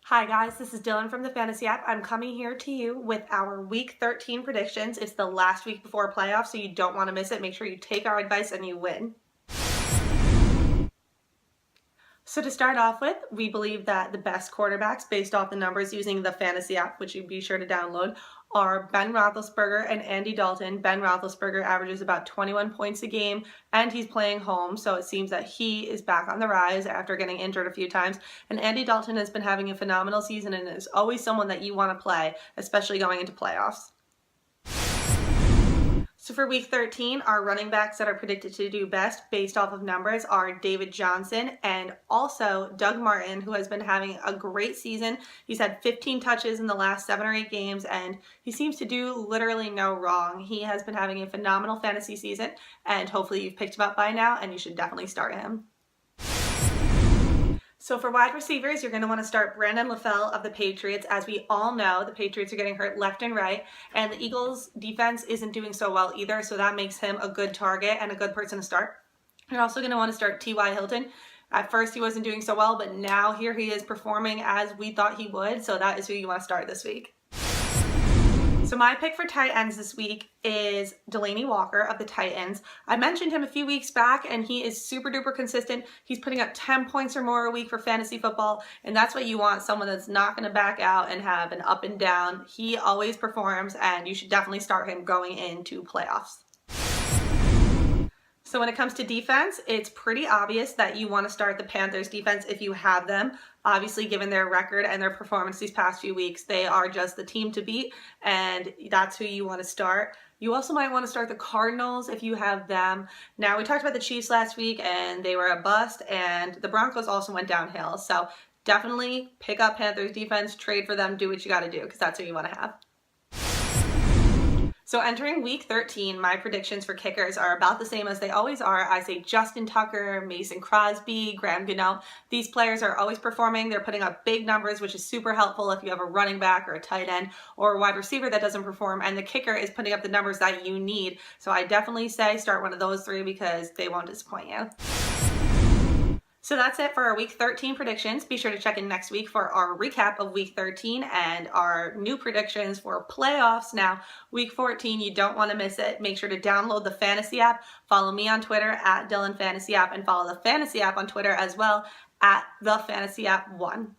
Hi guys, this is Dylan from the Fantasy app. I'm coming here to you with our week 13 predictions. It's the last week before playoffs, so you don't want to miss it. Make sure you take our advice and you win. So to start off with, we believe that the best quarterbacks based off the numbers using the Fantasy app, which you'd be sure to download, are Ben Roethlisberger and Andy Dalton. Ben Roethlisberger averages about 21 points a game and he's playing home, so it seems that he is back on the rise after getting injured a few times. And Andy Dalton has been having a phenomenal season and is always someone that you want to play, especially going into playoffs. So for week 13, our running backs that are predicted to do best based off of numbers are David Johnson and also Doug Martin, who has been having a great season. He's had 15 touches in the last 7 or 8 games, and he seems to do literally no wrong. He has been having a phenomenal fantasy season, and hopefully you've picked him up by now, and you should definitely start him. So for wide receivers, you're going to want to start Brandon LaFell of the Patriots. As we all know, the Patriots are getting hurt left and right, and the Eagles' defense isn't doing so well either, so that makes him a good target and a good person to start. You're also going to want to start T.Y. Hilton. At first, he wasn't doing so well, but now here he is performing as we thought he would, so that is who you want to start this week. So my pick for tight ends this week is Delanie Walker of the Titans. I mentioned him a few weeks back and he is super duper consistent. He's putting up 10 points or more a week for fantasy football, and that's what you want, someone that's not going to back out and have an up and down. He always performs and you should definitely start him going into playoffs. So when it comes to defense, it's pretty obvious that you want to start the Panthers defense if you have them. Obviously, given their record and their performance these past few weeks, they are just the team to beat, and that's who you want to start. You also might want to start the Cardinals if you have them. Now, we talked about the Chiefs last week, and they were a bust, and the Broncos also went downhill. So definitely pick up Panthers defense, trade for them, do what you got to do, because that's who you want to have. So entering week 13, my predictions for kickers are about the same as they always are. I say Justin Tucker, Mason Crosby, Graham Gano. These players are always performing. They're putting up big numbers, which is super helpful if you have a running back or a tight end or a wide receiver that doesn't perform. And the kicker is putting up the numbers that you need. So I definitely say start one of those 3 because they won't disappoint you. So that's it for our week 13 predictions. Be sure to check in next week for our recap of week 13 and our new predictions for playoffs. Now, week 14, you don't want to miss it. Make sure to download the Fantasy app. Follow me on Twitter at Dylan Fantasy app and follow the Fantasy app on Twitter as well at the Fantasy app 1.